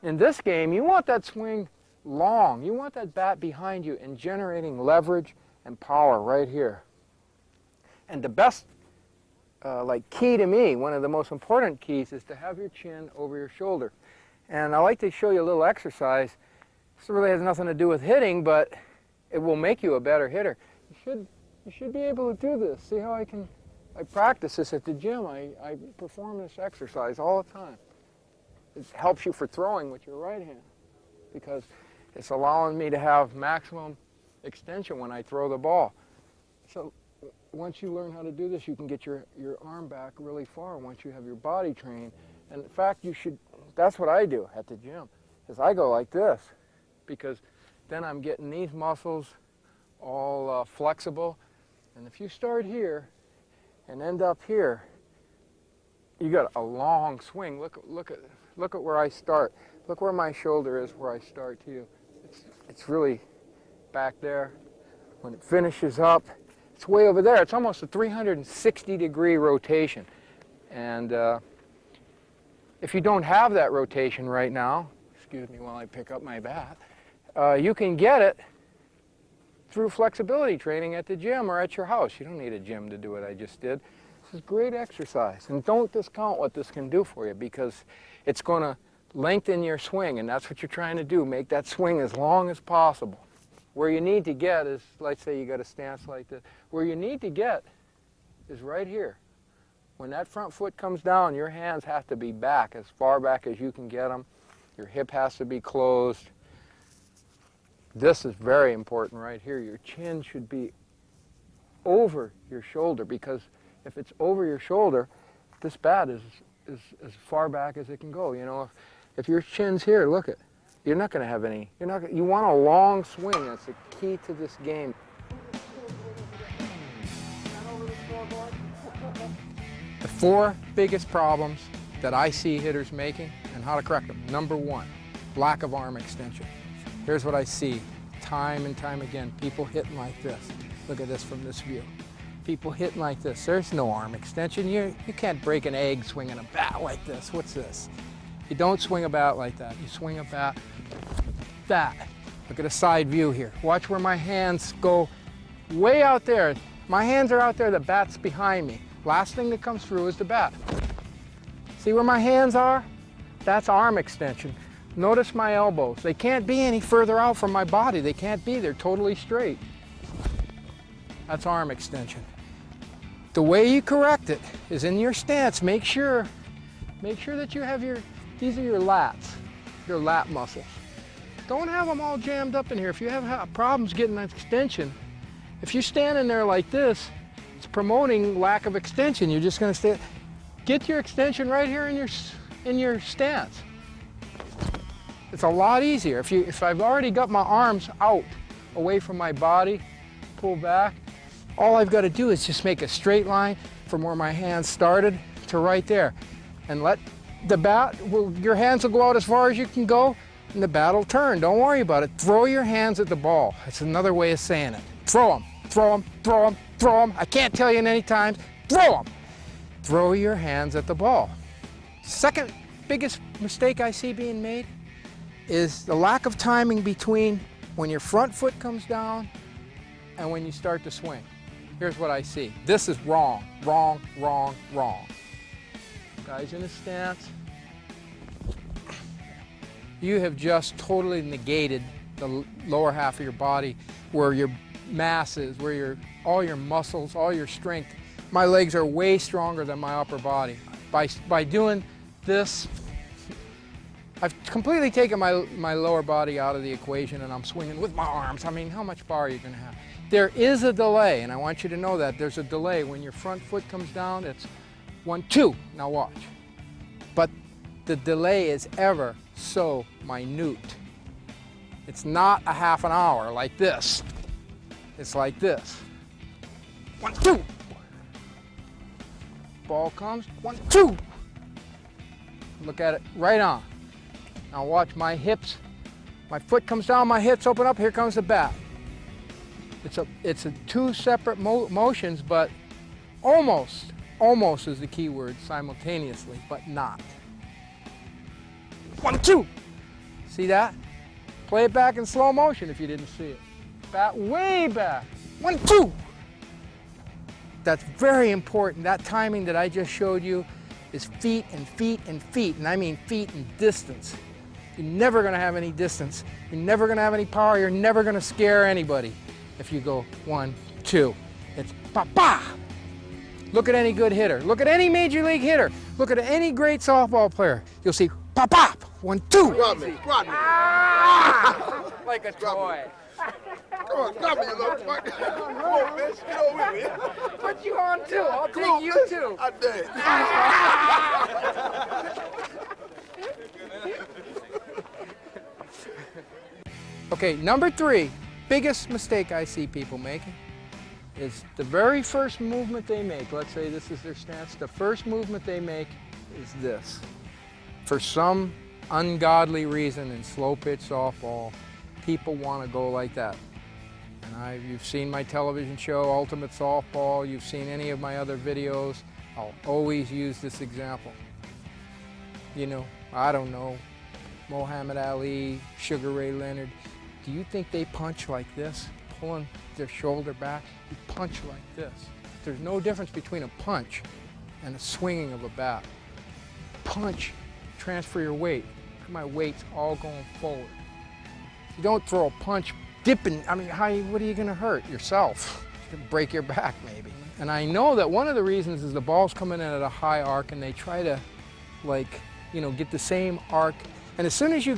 In this game, you want that swing long. You want that bat behind you and generating leverage and power right here. And the best key to me, one of the most important keys, is to have your chin over your shoulder. And I like to show you a little exercise. This really has nothing to do with hitting, but it will make you a better hitter. You should be able to do this. See how I practice this at the gym. I perform this exercise all the time. It helps you for throwing with your right hand because it's allowing me to have maximum extension when I throw the ball. So once you learn how to do this, you can get your arm back really far once you have your body trained. And in fact, that's what I do at the gym, is I go like this because then I'm getting these muscles all flexible. And if you start here and end up here, you got a long swing. Look at where I start. Look where my shoulder is where I start too. It's really back there. When it finishes up, it's way over there. It's almost a 360-degree rotation. And if you don't have that rotation right now, excuse me while I pick up my bat, you can get it through flexibility training at the gym or at your house. You don't need a gym to do what I just did. This is great exercise. And don't discount what this can do for you because it's going to lengthen your swing, and that's what you're trying to do, make that swing as long as possible. Where you need to get is, let's say you got a stance like this, where you need to get is right here. When that front foot comes down, your hands have to be back, as far back as you can get them. Your hip has to be closed. This is very important right here. Your chin should be over your shoulder because if it's over your shoulder, this bat is as far back as it can go. You know, if your chin's here, look it. You're not going to have any. You want a long swing. That's the key to this game. The 4 biggest problems that I see hitters making and how to correct them. Number 1, lack of arm extension. Here's what I see time and time again. People hitting like this. Look at this from this view. People hitting like this. There's no arm extension. You can't break an egg swinging a bat like this. What's this? You don't swing a bat like that. You swing a bat that. Look at a side view here. Watch where my hands go way out there. My hands are out there, the bat's behind me. Last thing that comes through is the bat. See where my hands are? That's arm extension. Notice my elbows. They can't be any further out from my body. They can't be. They're totally straight. That's arm extension. The way you correct it is in your stance. Make sure that you have these are your lats, your lat muscles. Don't have them all jammed up in here. If you have problems getting an extension, if you're standing there like this, it's promoting lack of extension. You're just going to stay. Get your extension right here in your stance. It's a lot easier. If I've already got my arms out away from my body, pull back, all I've got to do is just make a straight line from where my hands started to right there. And let the bat, your hands will go out as far as you can go, and the bat will turn. Don't worry about it. Throw your hands at the ball. That's another way of saying it. Throw them, throw them, throw them, throw them. I can't tell you many times. Throw them. Throw your hands at the ball. Second biggest mistake I see being made is the lack of timing between when your front foot comes down and when you start to swing. Here's what I see. This is wrong, wrong, wrong, wrong. Guys in a stance. You have just totally negated the lower half of your body where your mass is, where all your muscles, all your strength. My legs are way stronger than my upper body. By doing this, I've completely taken my lower body out of the equation and I'm swinging with my arms. I mean, how much power are you going to have? There is a delay, and I want you to know that. There's a delay. When your front foot comes down, it's 1, 2. Now watch. But the delay is ever so minute. It's not a half an hour like this. It's like this. 1, 2. Ball comes, 1, 2. Look at it, right on. Now watch my hips. My foot comes down, my hips open up, here comes the bat. It's a 2 separate motions, but almost is the key word, simultaneously, but not. 1, 2. See that? Play it back in slow motion if you didn't see it. Bat way back. 1, 2. That's very important. That timing that I just showed you is feet and feet and feet, and I mean feet and distance. You're never going to have any distance. You're never going to have any power. You're never going to scare anybody if you go 1, 2. It's pa-pa. Look at any good hitter. Look at any major league hitter. Look at any great softball player. You'll see pop-pop. 1, 2. Grab me. Ah! Like a toy. Come on, grab me, you little fuck. Come on, bitch. Get over with me. Put you on too. I'll Come take on, you bitch. too. I did. Okay, number 3, biggest mistake I see people making is the very first movement they make. Let's say this is their stance. The first movement they make is this. For some ungodly reason in slow pitch softball, people want to go like that. And you've seen my television show, Ultimate Softball. You've seen any of my other videos. I'll always use this example. You know, I don't know, Muhammad Ali, Sugar Ray Leonard. Do you think they punch like this, pulling their shoulder back? You punch like this. There's no difference between a punch and a swinging of a bat. Punch, transfer your weight. My weight's all going forward. You don't throw a punch dipping. I mean, what are you going to hurt? Yourself. You can break your back maybe. And I know that one of the reasons is the ball's coming in at a high arc and they try to, like, you know, get the same arc. And as soon as you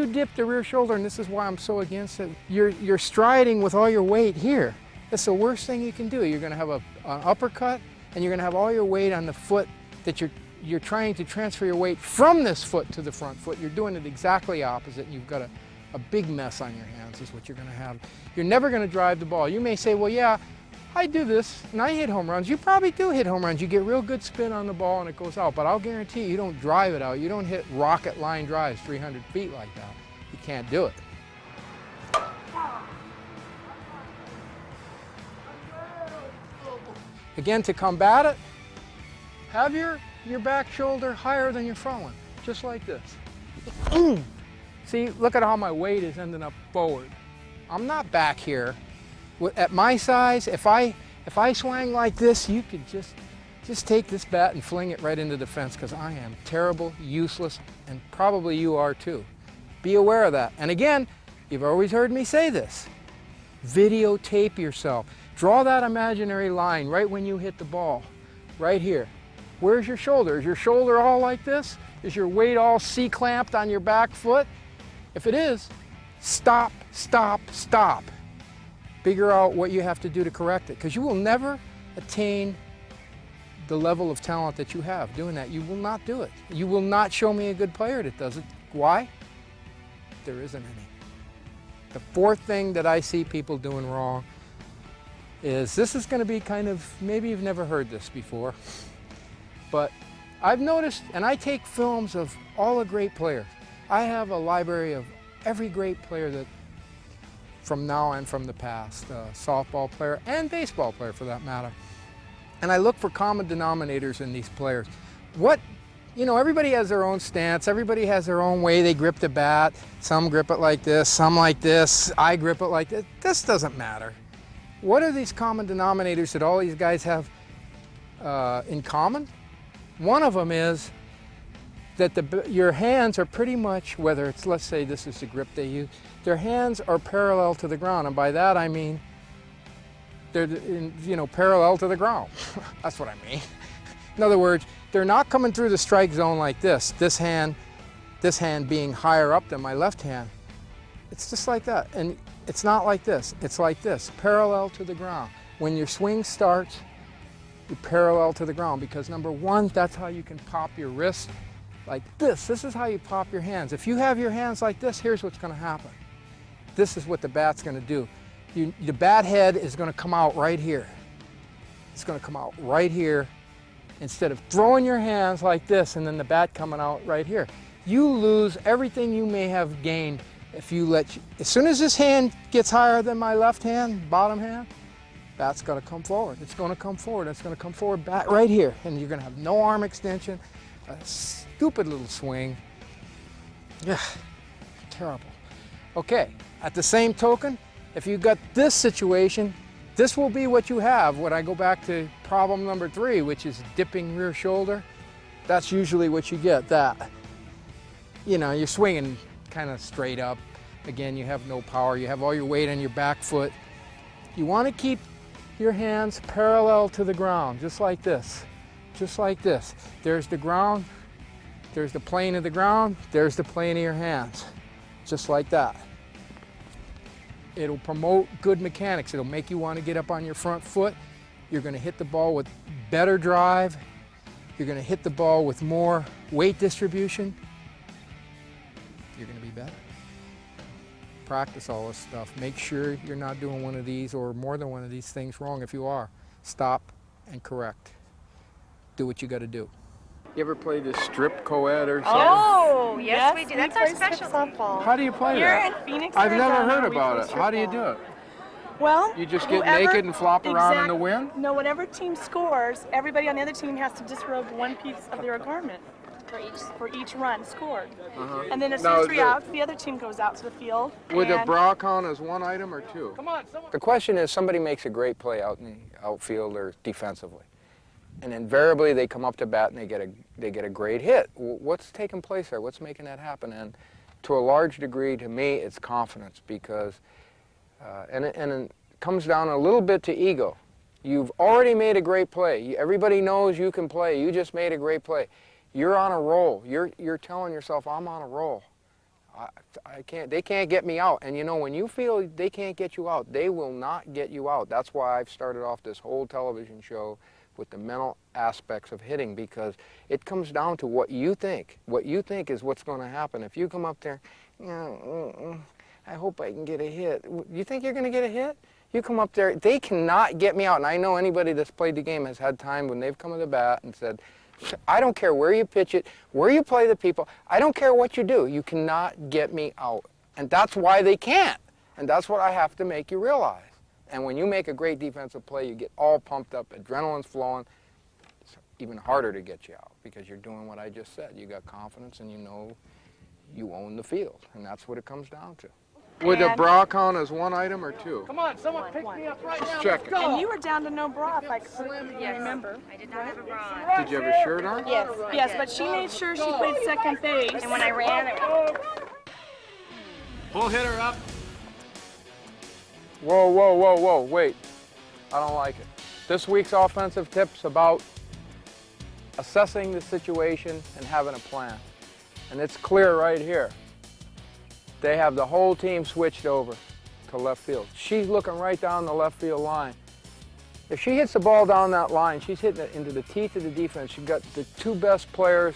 dip the rear shoulder, and this is why I'm so against it, you're striding with all your weight here. That's the worst thing you can do. You're going to have an uppercut, and you're going to have all your weight on the foot that you're trying to transfer your weight from this foot to the front foot. You're doing it exactly opposite, and you've got a big mess on your hands is what you're going to have. You're never going to drive the ball. You may say, well, yeah, I do this, and I hit home runs. You probably do hit home runs. You get real good spin on the ball, and it goes out. But I'll guarantee you don't drive it out. You don't hit rocket line drives 300 feet like that. You can't do it. Again, to combat it, have your back shoulder higher than your front one, just like this. See, look at how my weight is ending up forward. I'm not back here. At my size, if I swang like this, you could just take this bat and fling it right into the fence, because I am terrible, useless, and probably you are too. Be aware of that. And again, you've always heard me say this. Videotape yourself. Draw that imaginary line right when you hit the ball, right here. Where's your shoulder? Is your shoulder all like this? Is your weight all C-clamped on your back foot? If it is, stop, stop, stop. Figure out what you have to do to correct it, because you will never attain the level of talent that you have doing that. You will not do it. You will not show me a good player that does it. Why? There isn't any. The fourth thing that I see people doing wrong is, this is going to be kind of, maybe you've never heard this before, but I've noticed, and I take films of all the great players. I have a library of every great player that from now and from the past, softball player and baseball player for that matter. And I look for common denominators in these players. You know, everybody has their own stance, everybody has their own way they grip the bat. Some grip it like this, some like this, I grip it like this. This doesn't matter. What are these common denominators that all these guys have in common? One of them is that your hands are pretty much, whether it's, let's say this is the grip they use, their hands are parallel to the ground, and by that I mean they're parallel to the ground. That's what I mean. In other words, they're not coming through the strike zone like this. This hand being higher up than my left hand. It's just like that, and it's not like this. It's like this, parallel to the ground. When your swing starts, you're parallel to the ground, because number one, that's how you can pop your wrist like this. This is how you pop your hands. If you have your hands like this, here's what's going to happen. This is what the bat's going to do. The bat head is going to come out right here. It's going to come out right here instead of throwing your hands like this and then the bat coming out right here. You lose everything you may have gained if you as soon as this hand gets higher than my left hand, bottom hand, bat's going to come forward. It's going to come forward. It's going to come forward back right here, and you're going to have no arm extension, a stupid little swing. Yeah. terrible. Okay, at the same token, if you got this situation, this will be what you have when I go back to problem number 3, which is dipping rear shoulder. That's usually what you get, that. You know, you're swinging kind of straight up. Again, you have no power. You have all your weight on your back foot. You want to keep your hands parallel to the ground, just like this. Just like this. There's the ground. There's the plane of the ground. There's the plane of your hands. Just like that. It'll promote good mechanics. It'll make you want to get up on your front foot. You're going to hit the ball with better drive. You're going to hit the ball with more weight distribution. You're going to be better. Practice all this stuff. Make sure you're not doing one of these or more than one of these things wrong. If you are, stop and correct. Do what you got to do. You ever play this strip co-ed or something? Oh, yes, we do. That's our specialty. How do you play Here that? in Phoenix, I've never Arizona, heard we about play it. strip How do you ball. do it? Well, You just get whoever- naked and flop around in the wind? No, whatever team scores, everybody on the other team has to disrobe one piece of their garment for each run scored. And then as soon Now, as 3 outs, the other team goes out to the field. Would a and bra count as one item or two? Come on, someone. The question is, somebody makes a great play out in the outfield or defensively, and invariably they come up to bat and they get a great hit. What's taking place there? What's making that happen? And to a large degree, to me, it's confidence, because and it comes down a little bit to ego. You've already made a great play. Everybody knows you can play. You just made a great play. You're on a roll. You're telling yourself, I'm on a roll. They can't get me out. And you know, when you feel they can't get you out, they will not get you out. That's why I've started off this whole television show with the mental aspects of hitting, because it comes down to what you think. What you think is what's going to happen. If you come up there, I hope I can get a hit. You think you're going to get a hit? You come up there, they cannot get me out. And I know anybody that's played the game has had time when they've come to the bat and said, I don't care where you pitch it, where you play the people, I don't care what you do, you cannot get me out. And that's why they can't. And that's what I have to make you realize. And when you make a great defensive play, you get all pumped up, adrenaline's flowing. It's even harder to get you out because you're doing what I just said. You got confidence and you know you own the field. And that's what it comes down to. Would a bra count as one item or two? Come on, someone pick me up right now. Check it. And you were down to no bra, if I remember. I did not have a bra. Did you have a shirt on? Yes. Yes, but she made sure she played second base. And when I ran, Pull hitter up. Whoa, whoa, whoa, whoa, wait. I don't like it. This week's offensive tip's about assessing the situation and having a plan. And it's clear right here. They have the whole team switched over to left field. She's looking right down the left field line. If she hits the ball down that line, she's hitting it into the teeth of the defense. She's got the two best players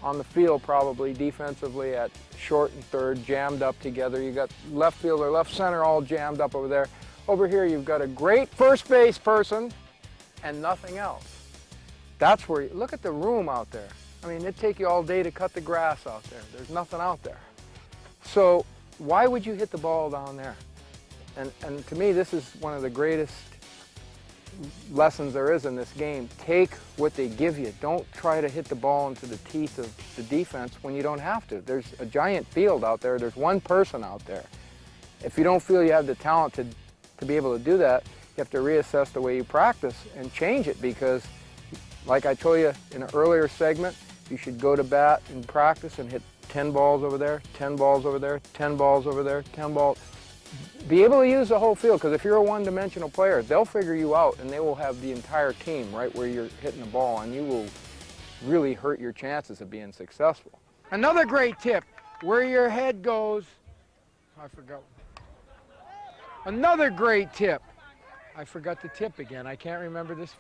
on the field probably defensively at short and third jammed up together. You got left fielder, left center all jammed up over there. Over here you've got a great first base person and nothing else. That's where look at the room out there. I mean, it'd take you all day to cut the grass out there. There's nothing out there. So why would you hit the ball down there? And to me, this is one of the greatest lessons there is in this game. Take what they give you. Don't try to hit the ball into the teeth of the defense when you don't have to. There's a giant field out there. There's one person out there. If you don't feel you have the talent to be able to do that, you have to reassess the way you practice and change it, because like I told you in an earlier segment, you should go to bat and practice and hit 10 balls over there, 10 balls over there, 10 balls over there, 10 balls. Be able to use the whole field, because if you're a one-dimensional player, they'll figure you out and they will have the entire team right where you're hitting the ball, and you will really hurt your chances of being successful. Another great tip, where your head goes, I forgot. Another great tip. I forgot the tip again. I can't remember this.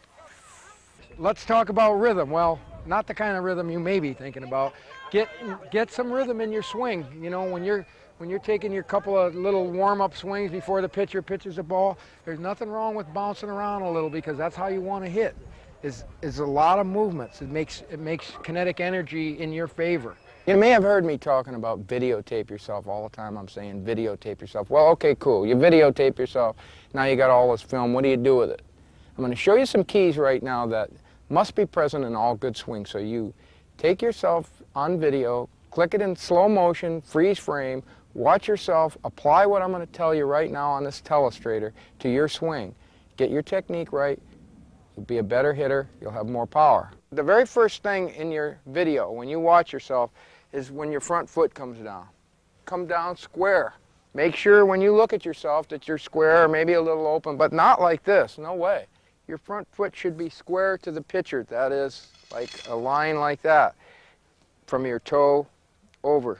Let's talk about rhythm. Well, not the kind of rhythm you may be thinking about. Get some rhythm in your swing. You know, when you're taking your couple of little warm-up swings before the pitcher pitches the ball, there's nothing wrong with bouncing around a little, because that's how you want to hit. Is a lot of movements. It makes kinetic energy in your favor. You may have heard me talking about videotape yourself all the time. I'm saying videotape yourself. Well, okay, cool. You videotape yourself. Now you got all this film. What do you do with it? I'm going to show you some keys right now that must be present in all good swings. So you take yourself on video, click it in slow motion, freeze frame, watch yourself, apply what I'm going to tell you right now on this telestrator to your swing. Get your technique right, you'll be a better hitter, you'll have more power. The very first thing in your video when you watch yourself is when your front foot comes down. Come down square. Make sure when you look at yourself that you're square or maybe a little open, but not like this, no way. Your front foot should be square to the pitcher, that is like a line like that from your toe over.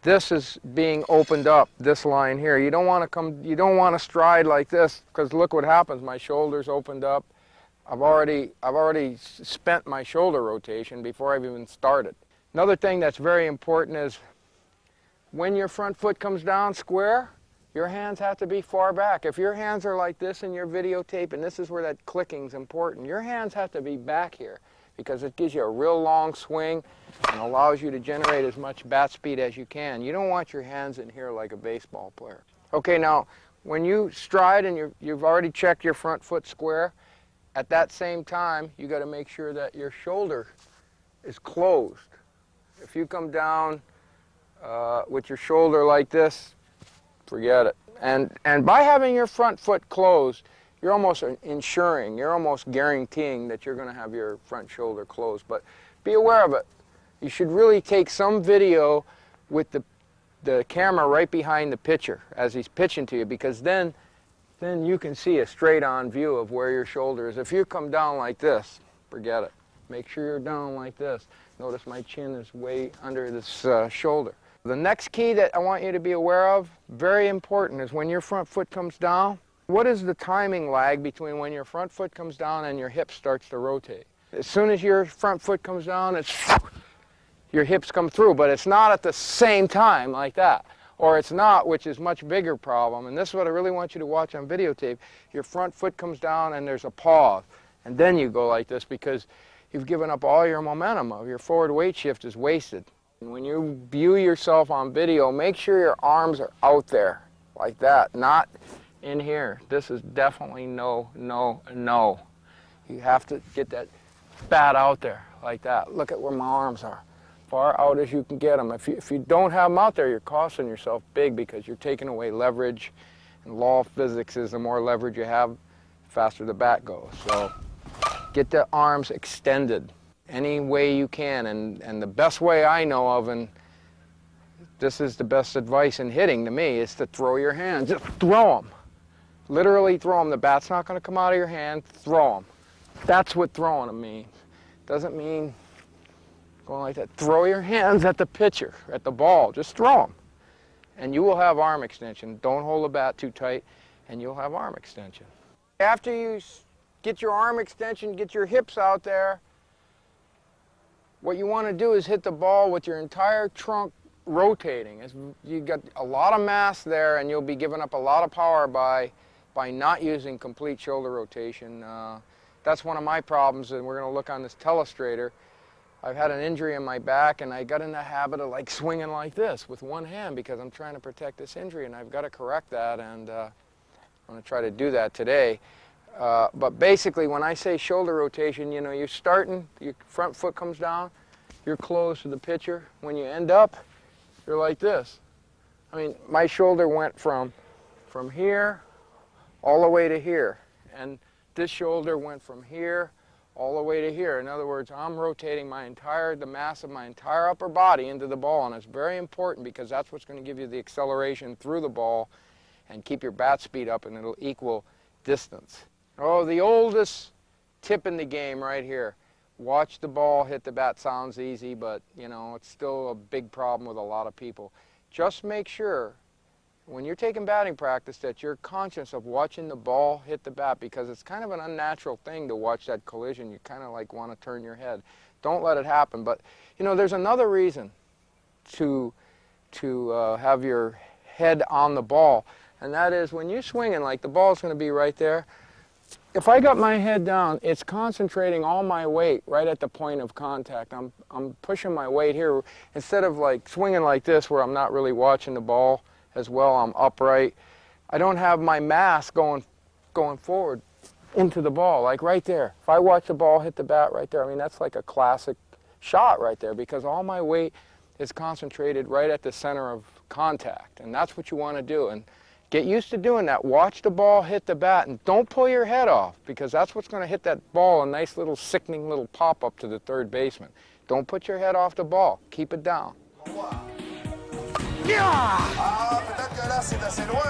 This is being opened up, this line here. You don't want to stride like this, because look what happens, my shoulder's opened up. I've already spent my shoulder rotation before I've even started. Another thing that's very important is when your front foot comes down square, your hands have to be far back. If your hands are like this in your videotape, and this is where that clicking's important, your hands have to be back here because it gives you a real long swing and allows you to generate as much bat speed as you can. You don't want your hands in here like a baseball player. Okay, now when you stride and you've already checked your front foot square, at that same time you got to make sure that your shoulder is closed. If you come down with your shoulder like this, forget it. And by having your front foot closed, you're almost ensuring, you're almost guaranteeing that you're going to have your front shoulder closed. But be aware of it. You should really take some video with the camera right behind the pitcher as he's pitching to you, because then you can see a straight-on view of where your shoulder is. If you come down like this, forget it. Make sure you're down like this. Notice my chin is way under this shoulder. The next key that I want you to be aware of, very important, is when your front foot comes down, what is the timing lag between when your front foot comes down and your hip starts to rotate? As soon as your front foot comes down, your hips come through, but it's not at the same time like that. Or it's not, which is a much bigger problem, and this is what I really want you to watch on videotape. Your front foot comes down and there's a pause, and then you go like this because you've given up all your momentum. Your forward weight shift is wasted. When you view yourself on video, make sure your arms are out there like that, not in here. This is definitely no, no, no. You have to get that bat out there like that. Look at where my arms are, far out as you can get them. If you don't have them out there, you're costing yourself big because you're taking away leverage. And law of physics is the more leverage you have, the faster the bat goes. So get the arms extended any way you can, and the best way I know of, and this is the best advice in hitting to me, is to throw your hands. Just throw them. Literally throw them. The bat's not going to come out of your hand. Throw them. That's what throwing them means. Doesn't mean going like that. Throw your hands at the pitcher, at the ball. Just throw them. And you will have arm extension. Don't hold the bat too tight, and you'll have arm extension. After you get your arm extension, get your hips out there, what you want to do is hit the ball with your entire trunk rotating. You got a lot of mass there, and you'll be giving up a lot of power by not using complete shoulder rotation. That's one of my problems, and we're going to look on this telestrator. I've had an injury in my back, and I got in the habit of like swinging like this with one hand because I'm trying to protect this injury, and I've got to correct that, and I'm going to try to do that today. But basically, when I say shoulder rotation, you know, you're starting, your front foot comes down, you're close to the pitcher. When you end up, you're like this. I mean, my shoulder went from here all the way to here, and this shoulder went from here all the way to here. In other words, I'm rotating the mass of my entire upper body into the ball, and it's very important because that's what's going to give you the acceleration through the ball and keep your bat speed up, and it'll equal distance. Oh, the oldest tip in the game right here. Watch the ball hit the bat. Sounds easy, but you know, it's still a big problem with a lot of people. Just make sure when you're taking batting practice that you're conscious of watching the ball hit the bat, because it's kind of an unnatural thing to watch that collision. You kind of like want to turn your head. Don't let it happen. But you know, there's another reason to have your head on the ball, and that is when you're swinging, like the ball's going to be right there. If I got my head down, it's concentrating all my weight right at the point of contact. I'm pushing my weight here. Instead of like swinging like this where I'm not really watching the ball as well, I'm upright. I don't have my mass going forward into the ball, like right there. If I watch the ball hit the bat right there, I mean, that's like a classic shot right there, because all my weight is concentrated right at the center of contact, and that's what you want to do. And get used to doing that. Watch the ball hit the bat, and don't pull your head off, because that's what's going to hit that ball a nice little sickening little pop up to the third baseman. Don't put your head off the ball. Keep it down. Ah, peut-être que là, c'est assez loin.